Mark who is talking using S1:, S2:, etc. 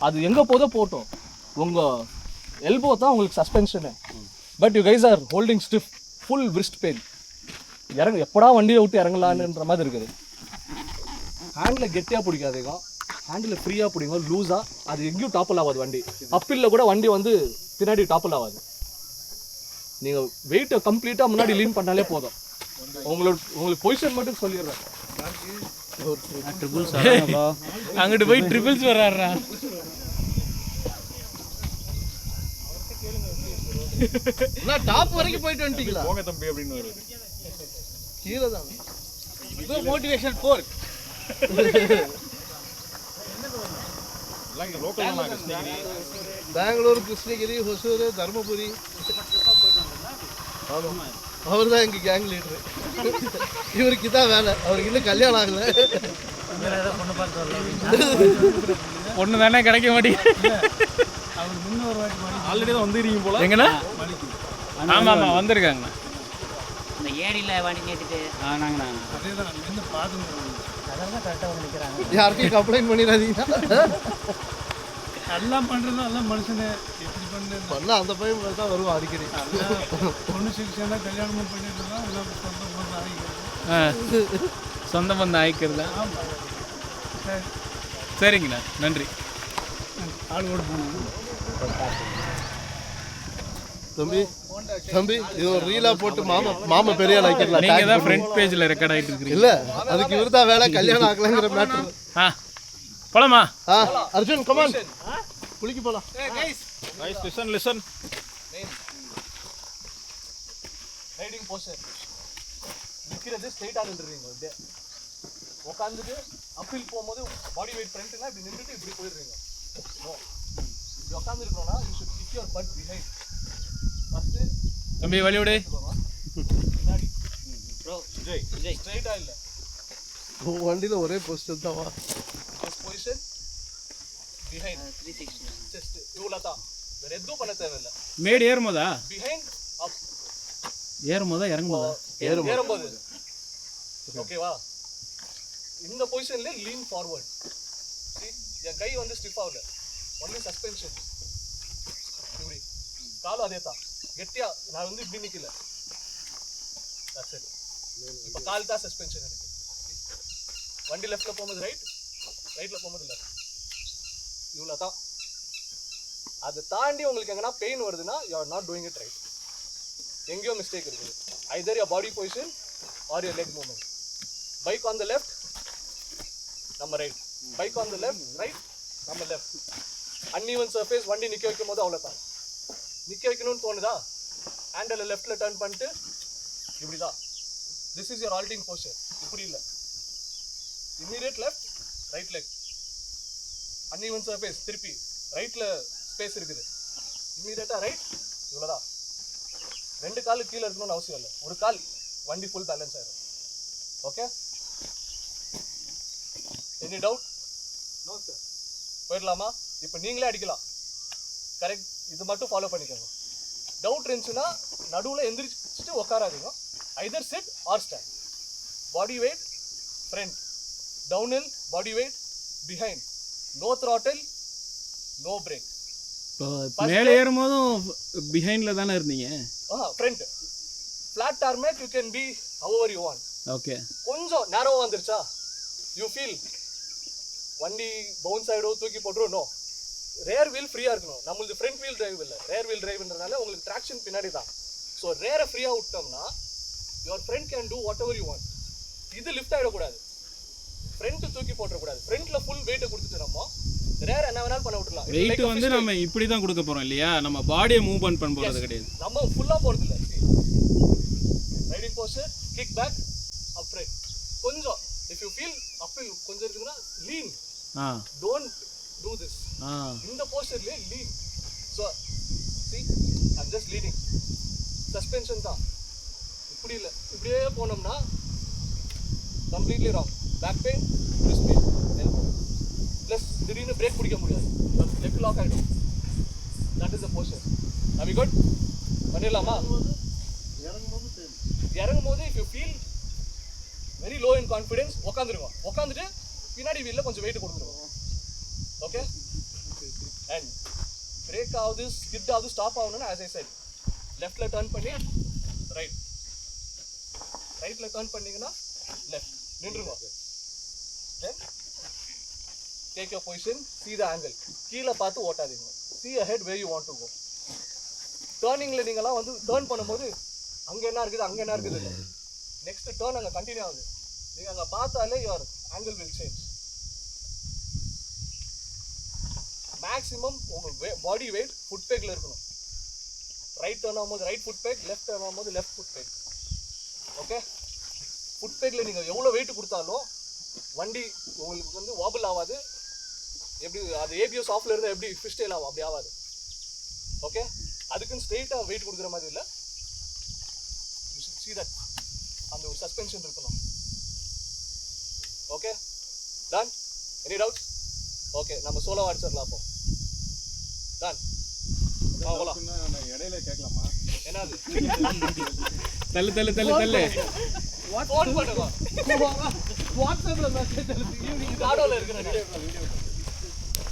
S1: அது எங்கே போதோ போட்டோம், உங்கள் எல்போ தான் உங்களுக்கு சஸ்பென்ஷனு. But you guys are holding stiff, full wrist pain. எப்படா வண்டியை விட்டு இறங்கலான்ன்ற மாதிரி இருக்குது. ஹேண்டில் கெட்டியாக பிடிக்காதீங்க, ஹேண்டில் ஃப்ரீயாக பிடிங்க, லூஸாக. அது எங்கேயும் டாப்பில் ஆகாது வண்டி. அப்பில் கூட வண்டி வந்து பின்னாடி டாப்பில் ஆகாது. நீங்கள் வெயிட்டை கம்ப்ளீட்டாக முன்னாடி லீன் பண்ணாலே போதும். உங்களுக்கு பொசிஷன் மட்டும் சொல்லிடுறேன்.
S2: அங்கிட்டு போய் ட்ரிபிள்ஸ் வர்றாரா?
S1: டாப் வரைக்கும் போயிட்டு வந்துட்டீங்களா?
S3: போங்க தம்பி அப்படின்னு வருது.
S1: கீழே தான்
S2: இது மோட்டிவேஷன் ஃபோர்.
S3: எல்லாம் இங்கே லோக்கல் தான். கிருஷ்ணகிரி,
S1: பெங்களூர், கிருஷ்ணகிரி, ஹொசூர், தருமபுரி. அவர் தான் எங்கள் கேங் லீடரு. இவருக்கு தான் வேலை. அவருக்கு இன்னும் கல்யாணம் ஆகலை.
S2: பொண்ணு தானே கிடைக்க மாட்டேங்குது.
S3: ஆல்ரெடி தான் வந்துடுறீங்க போல.
S2: எங்கண்ணா? ஆமாம் ஆமாம் வந்திருக்காங்கண்ணா.
S4: இந்த ஏடியில் வண்டி நேற்றுட்டு
S2: நாங்கண்ணா
S4: அதெல்லாம் கரெக்டாக வந்து நிற்கிறாங்க.
S1: யார்கிட்டையும் கம்ப்ளைண்ட் பண்ணிடாதீங்க.
S5: எல்லாம் பண்ணுறது எல்லாம் மனுஷனு எப்படி
S1: பண்ண அந்த பையன் தான் வருவான் அடிக்கடி.
S5: பொண்ணு சிகிச்சைனா கல்யாணமும் பண்ணிட்டு தான் எல்லாம்
S2: சொந்த பந்தம் ஆயிக்கிறது. சரிங்கண்ணா, நன்றி.
S5: ஆள் ஓட்டு போகணும்.
S1: தம்பி தம்பி இது ஒரு ரீலா போட்டு மாமா பெரிய ஆக்கிடலாம்.
S2: நீங்க தான் ஃப்ரண்ட் பேஜ்ல ரெக்கார்ட் ஆயிட்டு இருக்கீங்க.
S1: இல்ல அதுக்கு இவர் தான் வேலை. கல்யாணம் ஆகலங்கிற மேட்டர்.
S2: போலாமா?
S1: அர்ஜுன் கம் ஆன், குளிக்க போலாம்.
S3: Guys listen.
S1: ரைடிங் போஸ்டர் நிக்கிறது ஸ்ட்ரைட்டா நின்றுறீங்க. அப்படியே உட்காந்துட்டு அப்பீல் போகும்போது பாடி வெயிட் ஃப்ரண்ட்னா இப்படி நின்றுட்டு இப்படி போயிடுறீங்க. நோ, இப்படி உட்காந்துருக்கோம்னா you should kick your butt behind. First
S2: தம்பி வழி விடு.
S1: பின்னாடி
S4: ப்ரோ
S3: விஜய்
S1: ஸ்ட்ரைட்டா இல்ல, வண்டியில ஒரே போஸ்டர் தான். வா பொசிஷன் பிஹைண்ட்
S4: 360
S1: ஜஸ்ட் இவ்வளவுதான், வேற எதுவும் பண்ண தேவையில்லை.
S2: மேடு ஏறும்போதா?
S1: பிஹைண்ட் அப்,
S2: ஏறும்போதா இறங்கும்போதா?
S1: ஏறும்போது. ஓகேவா? இந்த பொசிஷன்ல லீன் ஃபார்வர்ட். என் கை வந்து ஸ்டிஃப் ஆகல, ஒன்லி சஸ்பென்ஷன். இப்படி காலும் அதே தான் கெட்டியா. நான் வந்து இப்படி நிக்கல. சரி, இப்போ கால் தான் சஸ்பென்ஷன் எனக்கு. வண்டி லெஃப்ட்ல போகும்போது ரைட், ரைட்ல போகும்போது லெஃப்ட். இவ்வளோதான். அதை தாண்டி உங்களுக்கு எங்கன்னா பெயின் வருதுன்னா you are not doing it right. எங்கேயோ மிஸ்டேக் இருக்குது. Either your body position or your leg movement. Bike on the left, நம்ம right. Bike on the left, right, நம்ம லெஃப்ட். அன்இவன் சர்ஃபேஸ் வண்டி நிற்க வைக்கும் போது அவ்வளோதான். நிற்க வைக்கணும்னு தோணுதா, ஹேண்டில் லெஃப்டில் டர்ன் பண்ணிட்டு இப்படி தான். This is your halting posture. இப்படி இல்லை, immediate left, right leg. Uneven surface திருப்பி ரைட்டில் ஸ்பேஸ் இருக்குது, இம்மீடியட்டாக ரைட். இவ்வளோதான். ரெண்டு காலு கீழே இருக்கணும்னு அவசியம் இல்லை, ஒரு கால் வண்டி ஃபுல் பேலன்ஸ் ஆயிடும். Okay, any doubt? No sir. போயிடலாமா? இப்போ நீங்களே அடிக்கலாம். கரெக்ட், இது மட்டும் ஃபாலோ பண்ணிக்கோங்க. டவுட் இருந்துச்சுன்னா நடுவில் எந்திரிச்சிட்டு உட்காராதீங்க. Either sit or stand. Body weight front, downhill body weight behind, no throttle, no brake.
S2: மேலே ஏறும்போதும் பிஹைண்ட்ல தானே இருந்தீங்க?
S1: Front flat tarmac you can be however you want.
S2: Okay,
S1: கொஞ்சம் நேரோவா வந்துருச்சா யூ ஃபீல் வண்டி பவுன்ஸ் ஆகிடும், தூக்கி போட்டுரும். நோ, ரேர் வீல் ஃப்ரீயாக இருக்கணும். நம்மளுக்கு ஃப்ரண்ட் வீல் டிரைவ் இல்லை, ரேர் வீல் டிரைவ்ன்றதுனால உங்களுக்கு ட்ராக்ஷன் பின்னாடி தான். ஸோ ரேரை ஃப்ரீயாக விட்டோம்னா your front can do what ever you want. இது லிஃப்ட் ஆகிடக்கூடாது, ஃப்ரண்ட்டு தூக்கி போட்டுறக்கூடாது. ஃப்ரண்ட்டில் ஃபுல் வெயிட்டை கொடுத்துட்டு நம்ம ரேர் என்ன வேணாலும் பண்ண விட்டுலாம்.
S2: வெயிட் வந்து நம்ம இப்படி தான் கொடுக்க போகிறோம் இல்லையா? நம்ம பாடியை மூவ் பண்ண போகிறது கிடையாது.
S1: நம்ம ஃபுல்லாக போகிறது இல்லை. Riding posture, kick back, up front. கொஞ்சம் இஃப் யூ ஃபீல் அப்பில் கொஞ்சம் இருக்குதுன்னா லீன். Don't do this. இந்த போஸ்டர்லேயே lean. So see I'm just leading. Suspension தான். இப்படி இல்லை, இப்படியே போனோம்னா completely wrong. Back pain, wrist pain, elbow. Plus திடீர்னு பிரேக் பிடிக்க முடியாது, லெக் லாக் ஆகிடும். That is the posture. Are we good? பண்ணிடலாமா? இறங்கும் போது if you feel very low in confidence உட்காந்துருவோம். உட்காந்துட்டு பின்னாடி வீலில் கொஞ்சம் வெயிட் கொடுத்துருவோம். ஓகே, ஆகுது ஸ்கிட் ஆகுது ஸ்டாப் ஆகணும்னா as I said லெஃப்ட்ல டர்ன் பண்ணி ரைட், ரைட்ல டர்ன் பண்ணீங்கன்னா லெஃப்ட் நின்றுங்க. Then take your position, see the angle. கீழே பார்த்து ஓட்டாதீங்க, see ahead where you want to go. டர்னிங்ல நீங்கலாம் வந்து டர்ன் பண்ணும்போது அங்க என்ன இருக்குது அங்க என்ன இருக்குது இல்லை, நெக்ஸ்ட் டர்ன் அங்கே கண்டினியூ ஆகுது, நீங்கள் அங்கே பார்த்தாலே your angle will change. Maximum உங்கள் பாடி வெயிட் ஃபுட் பேக்கில் இருக்கணும். ரைட் டர்ன் ஆகும்போது right foot back, left turn ஆகும்போது left foot back. Okay, foot பேக்கில் நீங்கள் எவ்வளோ வெயிட் கொடுத்தாலும் வண்டி உங்களுக்கு வந்து வாபிள் ஆகாது. எப்படி அது ஏபிஎஸ் ஆஃப்ல இருந்தால் எப்படி ஃபிஸ்டேல் ஆகும் அப்படி ஆகாது. ஓகே, அதுக்குன்னு ஸ்ட்ரெயிட்டாக வெயிட் கொடுக்குற மாதிரி இல்லை. யூ ஷுட் see that அந்த ஒரு சஸ்பென்ஷன் இருக்கணும். Okay, done. Any doubts? Okay, நம்ம சோலோ அடிச்சிடலாம் அப்போ. டன். போகலாம்.
S3: இடையில கேட்கலாமா?
S1: என்னது
S2: தள்ளு தள்ளு தள்ளு தள்ளு.
S1: ஃபோன் பண்ணுங்க, வாட்ஸ்அப்ல மெசேஜ் அனுப்பி ஈவினிங் ஆடோல இருக்கிற